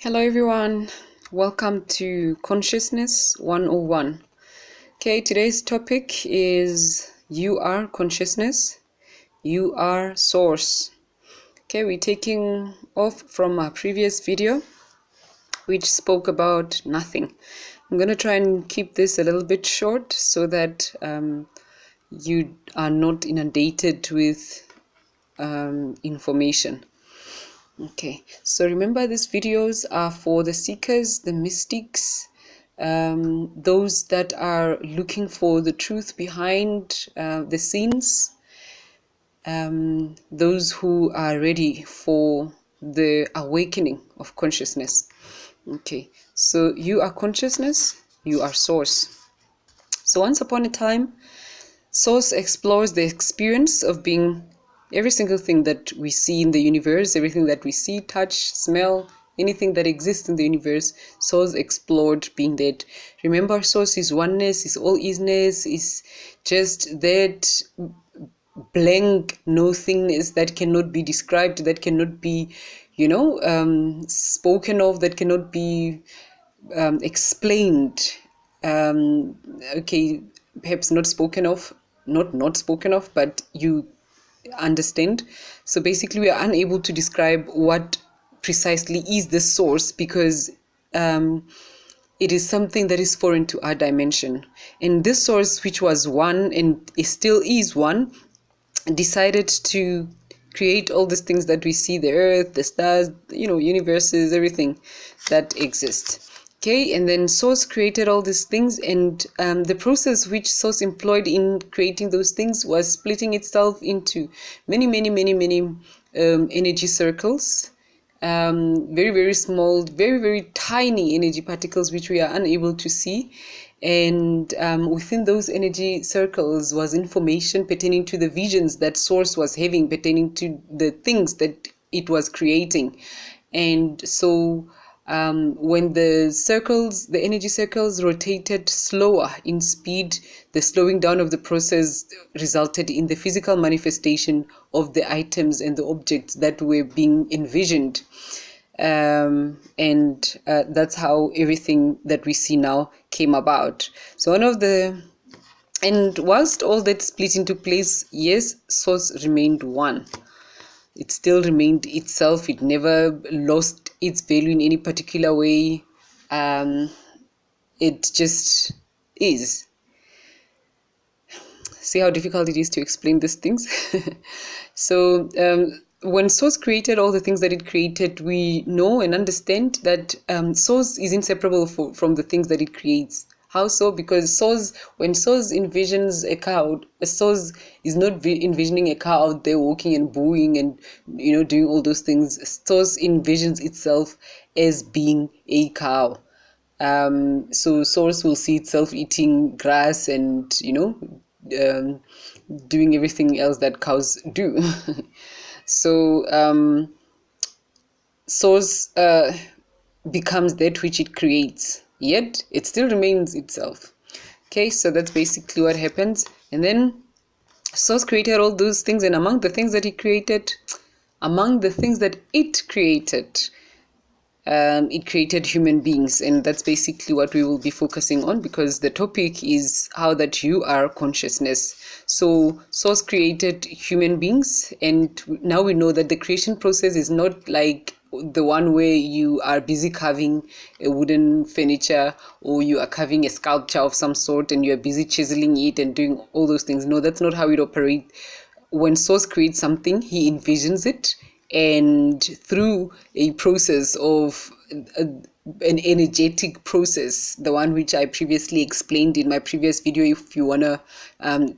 Hello everyone, welcome to Consciousness 101. Okay, today's topic is you are consciousness, you are source. Okay, we're taking off from our previous video which spoke about nothing. I'm going to try and keep this a little bit short so that you are not inundated with information. Okay, so remember these videos are for the seekers, the mystics, those that are looking for the truth behind the scenes, those who are ready for the awakening of consciousness. Okay, so you are consciousness, you are source. So once upon a time, source explores the experience of being every single thing that we see in the universe, everything that we see, touch, smell, anything that exists in the universe. Source explored being that. Remember, source is oneness, is all isness, is just that blank nothingness that cannot be described, that cannot be, spoken of, that cannot be explained. Okay, perhaps not spoken of, not spoken of, but you understand. So basically we are unable to describe what precisely is the source because it is something that is foreign to our dimension. And this source, which was one and it still is one, decided to create all these things that we see, the earth, the stars, universes, everything that exists. Okay, and then source created all these things, and the process which source employed in creating those things was splitting itself into many energy circles, very, very small, very, very tiny energy particles which we are unable to see. And within those energy circles was information pertaining to the visions that source was having, pertaining to the things that it was creating. And so when the energy circles rotated slower in speed, the slowing down of the process resulted in the physical manifestation of the items and the objects that were being envisioned. And that's how everything that we see now came about. So and whilst all that splitting took place, yes, source remained one. It still remained itself. It never lost its value in any particular way. It just is. See how difficult it is to explain these things? So when source created all the things that it created, we know and understand that source is inseparable from the things that it creates. How so? Because when source envisions a cow, a source is not envisioning a cow out there walking and booing and doing all those things. Source envisions itself as being a cow. So source will see itself eating grass and doing everything else that cows do. So source becomes that which it creates, yet it still remains itself. Okay, so that's basically what happens. And then source created all those things, and among the things that it created, it created human beings. And that's basically what we will be focusing on, because the topic is how that you are consciousness. So source created human beings, and now we know that the creation process is not like the one where you are busy carving a wooden furniture, or you are carving a sculpture of some sort and you are busy chiseling it and doing all those things. No, that's not how it operates. When source creates something, he envisions it, and through a process of an energetic process, the one which I previously explained in my previous video, if you want to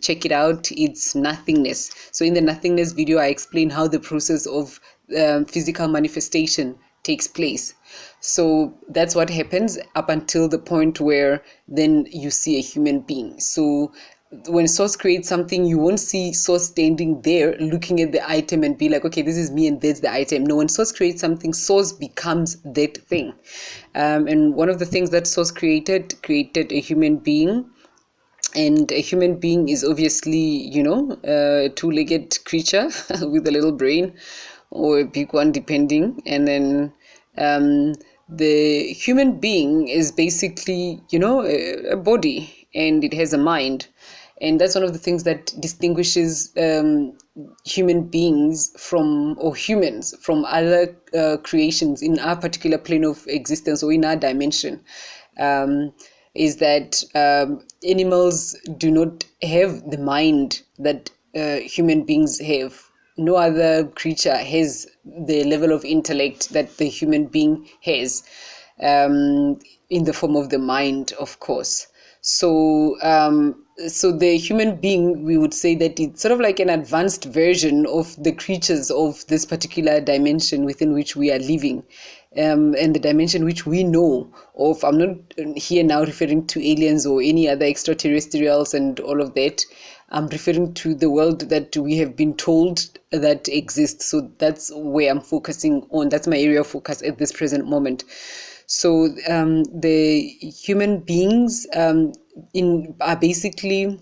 check it out, it's nothingness. So in the nothingness video, I explained how the process of physical manifestation takes place. So that's what happens up until the point where then you see a human being. So when source creates something, you won't see source standing there looking at the item and be like, okay, this is me and that's the item. No, when source creates something, source becomes that thing. And one of the things that source created a human being. And a human being is obviously, a two-legged creature with a little brain, or a big one depending. And then the human being is basically, a body, and it has a mind. And that's one of the things that distinguishes human beings or humans from other creations in our particular plane of existence or in our dimension. Is that animals do not have the mind that human beings have. No other creature has the level of intellect that the human being has, in the form of the mind, of course. So the human being, we would say that it's sort of like an advanced version of the creatures of this particular dimension within which we are living, and the dimension which we know of. I'm not here now referring to aliens or any other extraterrestrials and all of that. I'm referring to the world that we have been told that exists. So that's where I'm focusing on. That's my area of focus at this present moment. So the human beings are basically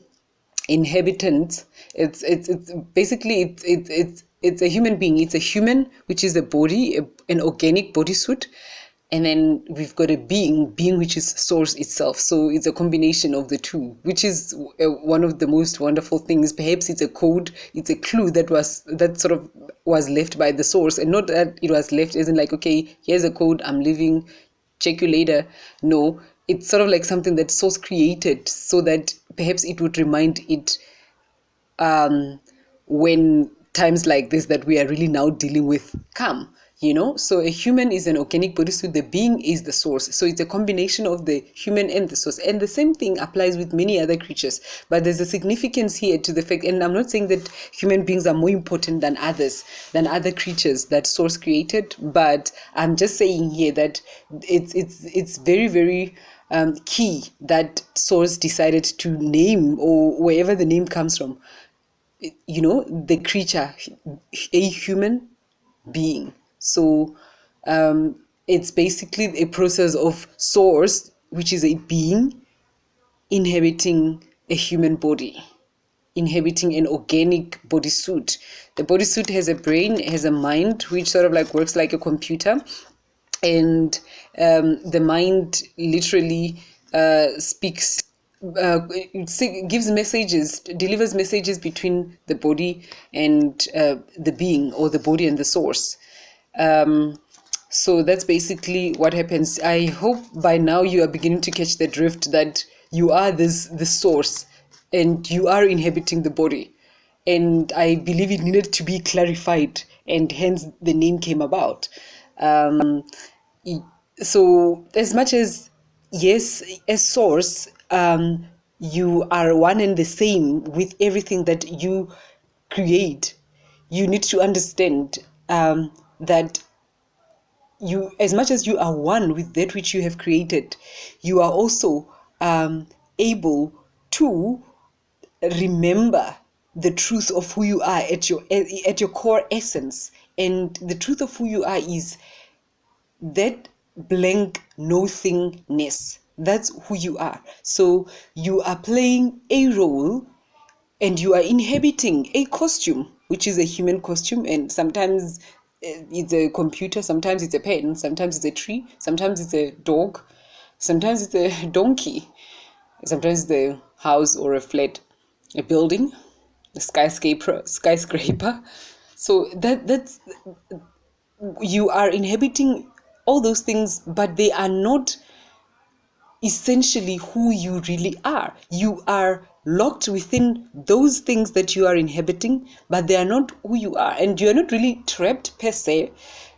inhabitants. It's basically it's a human being. It's a human, which is a body, an organic bodysuit. And then we've got a being which is source itself. So it's a combination of the two, which is one of the most wonderful things. Perhaps it's a code, it's a clue that sort of was left by the source, and not that it was left as in like, okay, here's a code, I'm leaving, check you later. No, it's sort of like something that source created so that perhaps it would remind it when times like this that we are really now dealing with come. So a human is an organic bodysuit, the being is the source. So it's a combination of the human and the source. And the same thing applies with many other creatures. But there's a significance here to the fact, and I'm not saying that human beings are more important than other creatures that source created, but I'm just saying here that it's very, very key that source decided to name, or wherever the name comes from, the creature, a human being. So it's basically a process of source, which is a being inhabiting a human body, inhabiting an organic bodysuit. The bodysuit has a brain, has a mind, which sort of like works like a computer. And the mind literally speaks, gives messages, delivers messages between the body and the being, or the body and the source. So that's basically what happens. I hope by now you are beginning to catch the drift that you are the source and you are inhabiting the body. And I believe it needed to be clarified, and hence the name came about. So as much as, yes, as source, you are one and the same with everything that you create, you need to understand that you, as much as you are one with that which you have created, you are also able to remember the truth of who you are at your core essence. And the truth of who you are is that blank nothingness. That's who you are. So you are playing a role, and you are inhabiting a costume, which is a human costume. And sometimes it's a computer, sometimes it's a pen, sometimes it's a tree, sometimes it's a dog, sometimes it's a donkey, sometimes it's a house or a flat, a building, a skyscraper. So that's, you are inhabiting all those things, but they are not essentially who you really are. You are locked within those things that you are inhabiting, but they are not who you are, and you are not really trapped per se.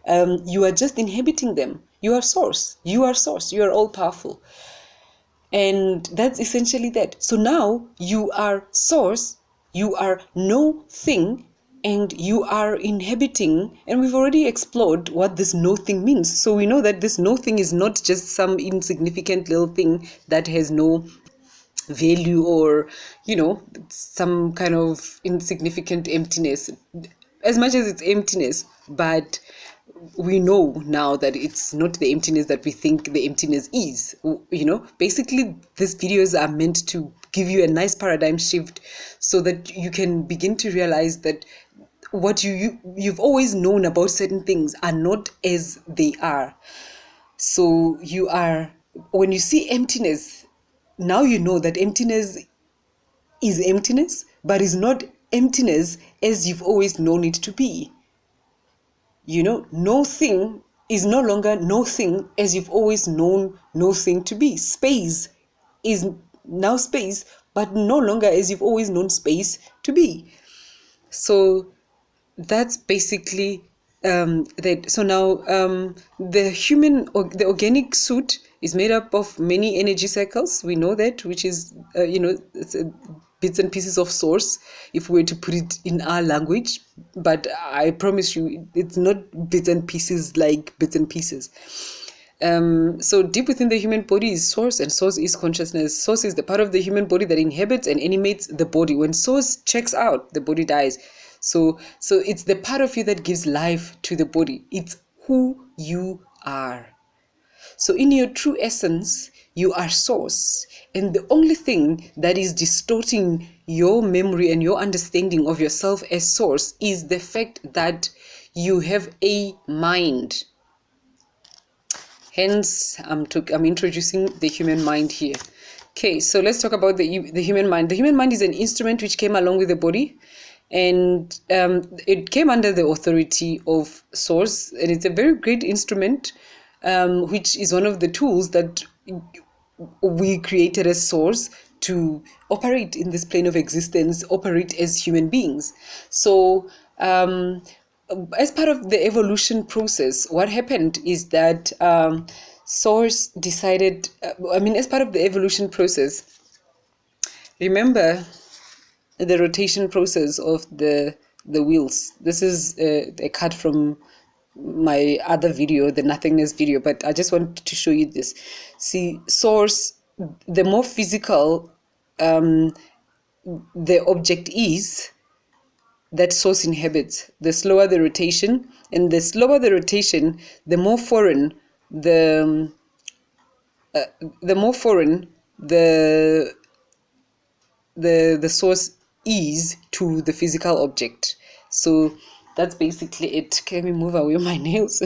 You are just inhabiting them. You are source. You are all powerful, and that's essentially that. So now you are source, you are no thing, and you are inhabiting. And we've already explored what this no thing means. So we know that this no thing is not just some insignificant little thing that has no value, or some kind of insignificant emptiness, as much as it's emptiness. But we know now that it's not the emptiness that we think the emptiness is. Basically these videos are meant to give you a nice paradigm shift, so that you can begin to realize that what you've always known about certain things are not as they are. So when you see emptiness, now you know that emptiness is emptiness, but is not emptiness as you've always known it to be. No thing is no longer no thing as you've always known no thing to be. Space is now space, but no longer as you've always known space to be. So that's basically that. So now the organic suit is made up of many energy cycles. We know that, which is it's bits and pieces of source, if we were to put it in our language. But I promise you, it's not bits and pieces like bits and pieces. So deep within the human body is source, and source is consciousness. Source is the part of the human body that inhabits and animates the body. When source checks out, the body dies. So it's the part of you that gives life to the body. It's who you are. So in your true essence, you are source. And the only thing that is distorting your memory and your understanding of yourself as source is the fact that you have a mind. Hence, I'm introducing the human mind here. Okay, so let's talk about the human mind. The human mind is an instrument which came along with the body, and it came under the authority of source, and it's a very great instrument, which is one of the tools that we created as source to operate in this plane of existence, operate as human beings. So as part of the evolution process, what happened is that source decided, as part of the evolution process, remember the rotation process of the wheels. This is a cut from my other video, the nothingness video, but I just want to show you this. See, source, the more physical the object is that source inhabits, the slower the rotation, and the slower the rotation, the more foreign the source is to the physical object. So that's basically it. Can we move away my nails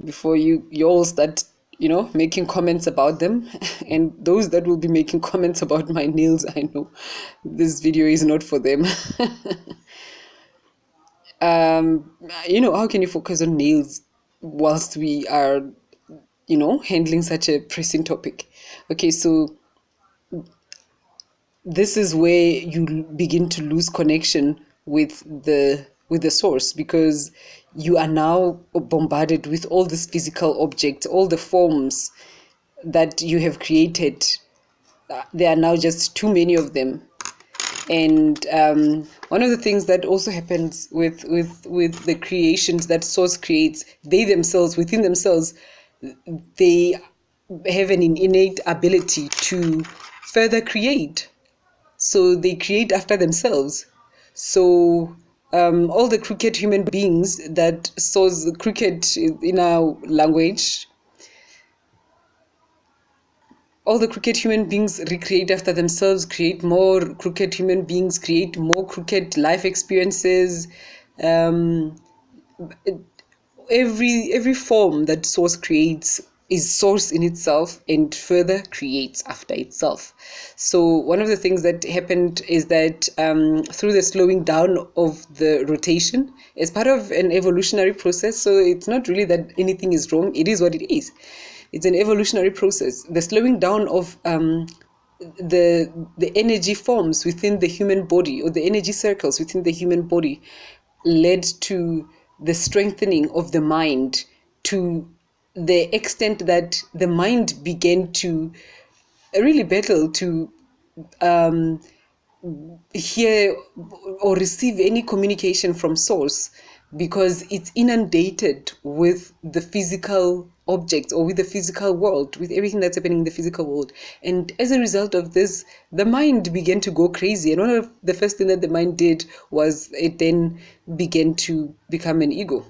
before you all start making comments about them? And those that will be making comments about my nails, I know this video is not for them. How can you focus on nails whilst we are handling such a pressing topic? Okay, so this is where you begin to lose connection with the source, because you are now bombarded with all these physical objects, all the forms that you have created. There are now just too many of them. And one of the things that also happens with the creations that source creates, they themselves, within themselves, they have an innate ability to further create. So they create after themselves. So all the crooked human beings that source, crooked in our language, all the crooked human beings recreate after themselves, create more crooked human beings, create more crooked life experiences. Every form that source creates is source in itself and further creates after itself. So one of the things that happened is that through the slowing down of the rotation, as part of an evolutionary process, so it's not really that anything is wrong, it is what it is. It's an evolutionary process. The slowing down of the energy forms within the human body, or the energy circles within the human body, led to the strengthening of the mind, to the extent that the mind began to really battle to hear or receive any communication from source, because it's inundated with the physical objects, or with the physical world, with everything that's happening in the physical world. And as a result of this, the mind began to go crazy. And one of the first thing that the mind did was it then began to become an ego.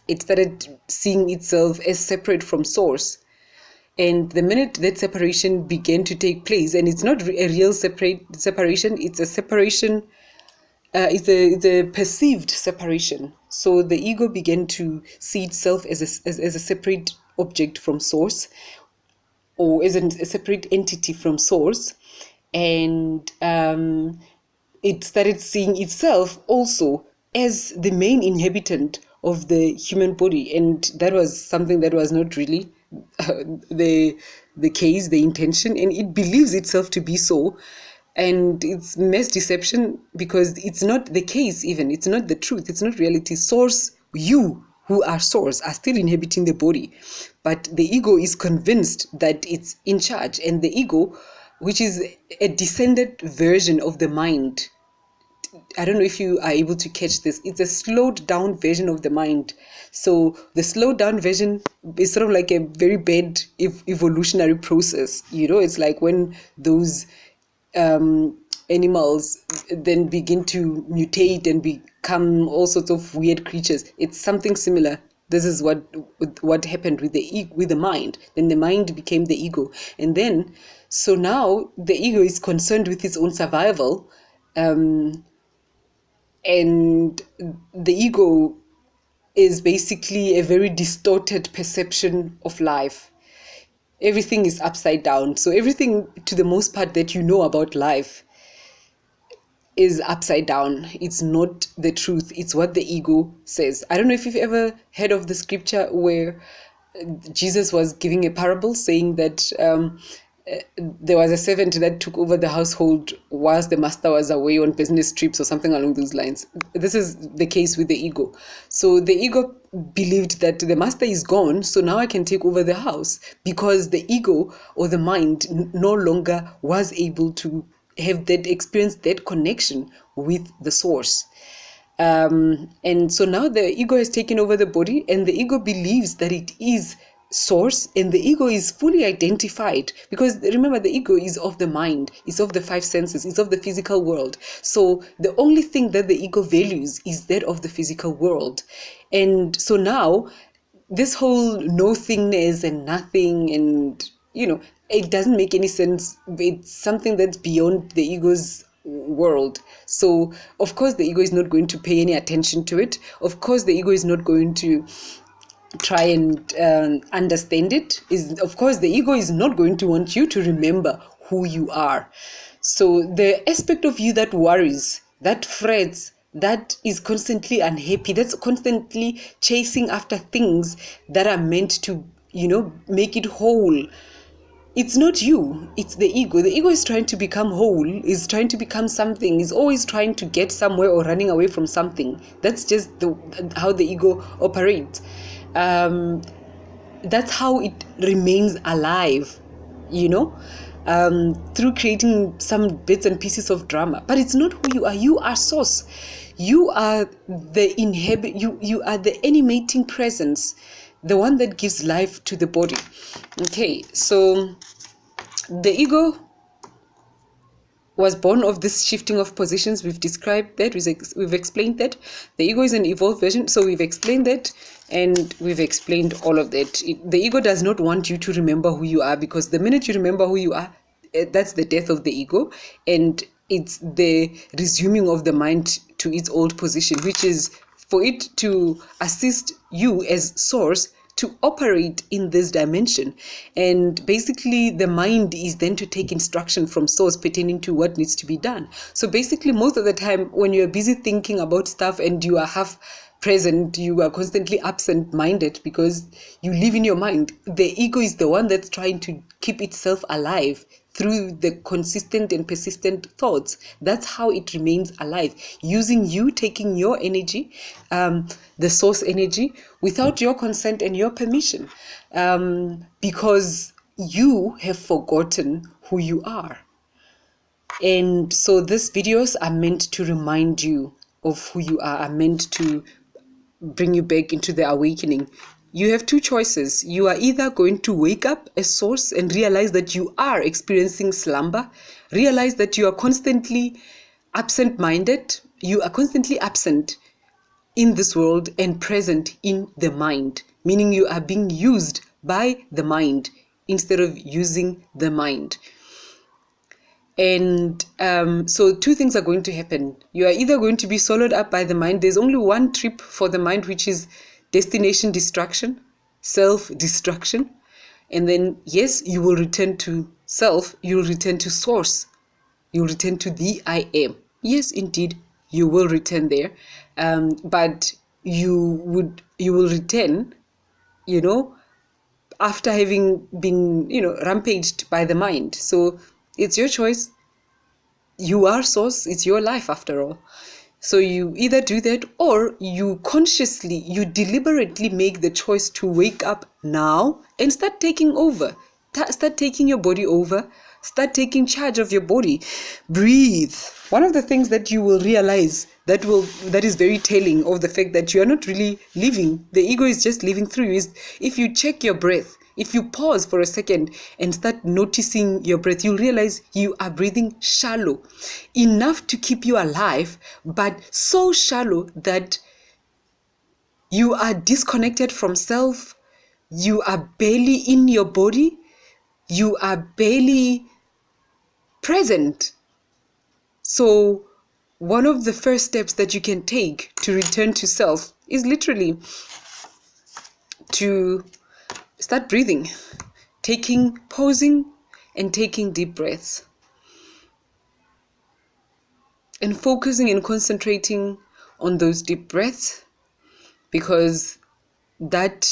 It started seeing itself as separate from source. And the minute that separation began to take place, and it's not a real separation, it's a separation, it's a perceived separation. So the ego began to see itself as a separate object from source, or as a separate entity from source, and it started seeing itself also as the main inhabitant of the human body, and that was something that was not really the case, the intention, and it believes itself to be so. And it's mass deception, because it's not the case, even it's not the truth, it's not reality. Source, you who are source, are still inhabiting the body, but the ego is convinced that it's in charge. And the ego, which is a descended version of the mind, I don't know if you are able to catch this, it's a slowed down version of the mind. So the slowed down version is sort of like a very bad evolutionary process. It's like when those animals then begin to mutate and become all sorts of weird creatures. It's something similar. This is what happened with the mind. Then the mind became the ego, and then so now the ego is concerned with its own survival, and the ego is basically a very distorted perception of life. Everything is upside down. So everything, to the most part, that you know about life is upside down. It's not the truth. It's what the ego says. I don't know if you've ever heard of the scripture where Jesus was giving a parable saying that there was a servant that took over the household whilst the master was away on business trips or something along those lines. This is the case with the ego. So the ego believed that the master is gone, so now I can take over the house, because the ego or the mind no longer was able to have that experience, that connection with the source. And so now the ego has taken over the body, and the ego believes that it is source, and the ego is fully identified, because remember, the ego is of the mind, it's of the five senses, it's of the physical world. So the only thing that the ego values is that of the physical world. And so now this whole no thingness and nothing, and it doesn't make any sense. It's something that's beyond the ego's world. So of course the ego is not going to pay any attention to it. Of course the ego is not going to try and understand it. Of course the ego is not going to want you to remember who you are. So the aspect of you that worries, that frets, that is constantly unhappy, that's constantly chasing after things that are meant to make it whole, it's not you, it's the ego. The ego is trying to become whole, is trying to become something, is always trying to get somewhere or running away from something. That's just how the ego operates. That's how it remains alive, through creating some bits and pieces of drama. But it's not who you are. You are source. You are the you are the animating presence, the one that gives life to the body. Okay, so the ego was born of this shifting of positions. We've described that, we've explained that. The ego is an evolved version, so we've explained that, and we've explained all of that. The ego does not want you to remember who you are, because the minute you remember who you are, that's the death of the ego, and it's the resuming of the mind to its old position, which is for it to assist you as source to operate in this dimension. And basically the mind is then to take instruction from source pertaining to what needs to be done. So basically most of the time when you're busy thinking about stuff and you are half present, you are constantly absent-minded because you live in your mind. The ego is the one that's trying to keep itself alive through the consistent and persistent thoughts. That's how it remains alive, using you, taking your energy, the source energy, without your consent and your permission, because you have forgotten who you are. And so these videos are meant to remind you of who you are meant to bring you back into the awakening. You have two choices. You are either going to wake up as source and realize that you are experiencing slumber, realize that you are constantly absent-minded, you are constantly absent in this world and present in the mind, meaning you are being used by the mind instead of using the mind. And so two things are going to happen. You are either going to be swallowed up by the mind. There's only one trip for the mind, which is destination destruction. self-destruction. And then, yes, you will return to self, you'll return to source, you'll return to the I am. Yes, indeed, you will return there. But you will return, after having been, rampaged by the mind. So it's your choice. You are source, it's your life after all. So you either do that, or you consciously, you deliberately make the choice to wake up now and start taking over. Start taking your body over. Start taking charge of your body. Breathe. One of the things that you will realize that is very telling of the fact that you are not really living, the ego is just living through you, is if you check your breath. If you pause for a second and start noticing your breath, you'll realize you are breathing shallow, enough to keep you alive, but so shallow that you are disconnected from self. You are barely in your body. You are barely present. So one of the first steps that you can take to return to self is literally to start breathing, pausing and taking deep breaths, and focusing and concentrating on those deep breaths, because that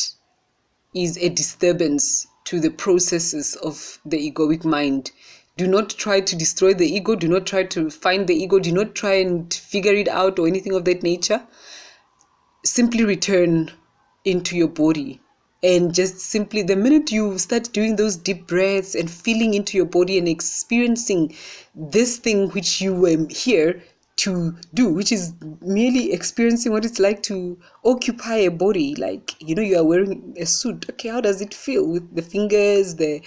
is a disturbance to the processes of the egoic mind. Do not try to destroy the ego. Do not try to find the ego. Do not try and figure it out or anything of that nature. Simply return into your body. And just simply, the minute you start doing those deep breaths and feeling into your body and experiencing this thing which you were here to do, which is merely experiencing what it's like to occupy a body, like, you are wearing a suit. Okay, how does it feel with the fingers, the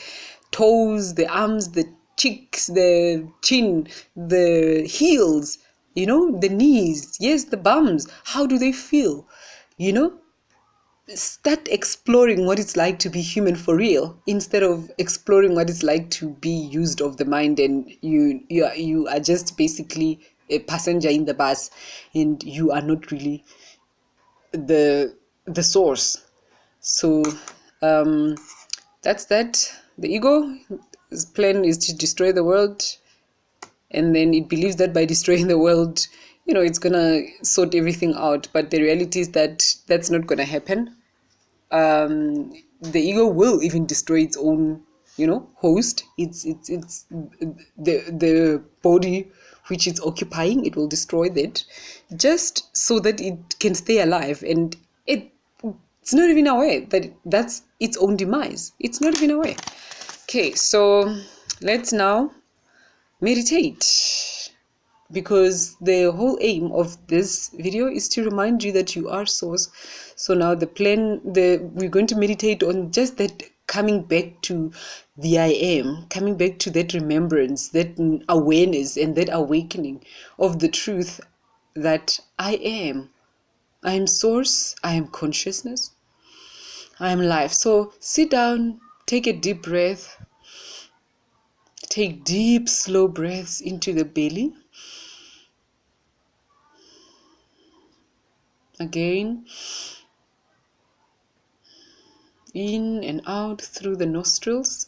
toes, the arms, the cheeks, the chin, the heels, the knees, yes, the bums? How do they feel? Start exploring what it's like to be human for real, instead of exploring what it's like to be used of the mind, and you are just basically a passenger in the bus, and you are not really the source. So that's that. The ego's plan is to destroy the world, and then it believes that by destroying the world, it's gonna sort everything out. But the reality is that that's not gonna happen. The ego will even destroy its own, host. It's the body which it's occupying. It will destroy that just so that it can stay alive, and it's not even aware that that's its own demise. It's not even aware. Okay, so let's now meditate, because the whole aim of this video is to remind you that you are source. So now we're going to meditate on just that, coming back to the I am, coming back to that remembrance, that awareness, and that awakening of the truth that I am. I am source, I am consciousness, I am life. So sit down, take a deep breath, take deep, slow breaths into the belly. Again, in and out through the nostrils.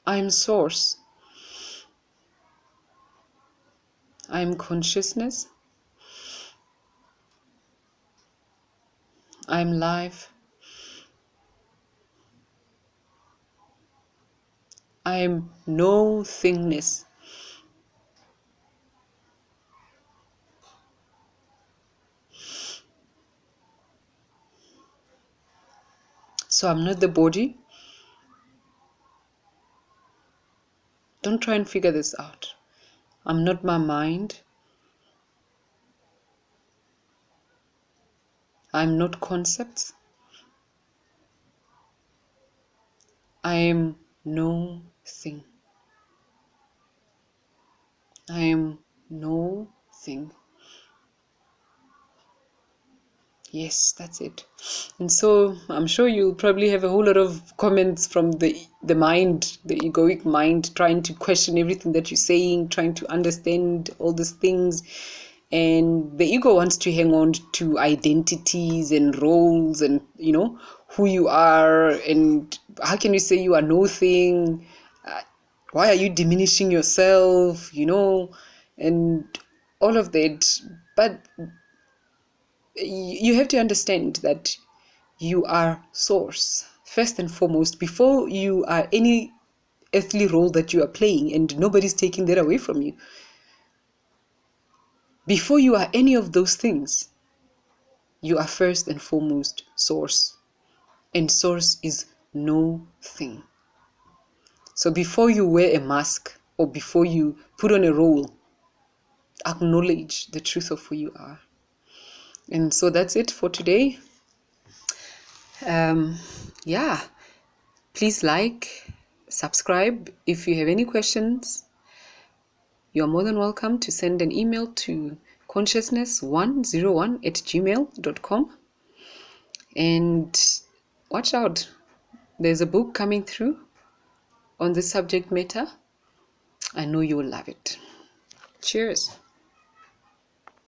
I am source. I am consciousness. I am life. I am no thingness. So I'm not the body. Don't try and figure this out. I'm not my mind. I'm not concepts. I am no thing. I am no thing. Yes, that's it. And so I'm sure you'll probably have a whole lot of comments from the mind, the egoic mind, trying to question everything that you're saying, trying to understand all these things. And the ego wants to hang on to identities and roles and, who you are, and how can you say you are nothing? Why are you diminishing yourself? And all of that. But you have to understand that you are source first and foremost, before you are any earthly role that you are playing, and nobody's taking that away from you. Before you are any of those things, you are first and foremost source, and source is no thing. So before you wear a mask or before you put on a role, acknowledge the truth of who you are. And so that's it for today. Yeah, please subscribe. If you have any questions, you're more than welcome to send an email to consciousness101@gmail.com. And watch out, there's a book coming through on this subject matter. I know you will love it. Cheers.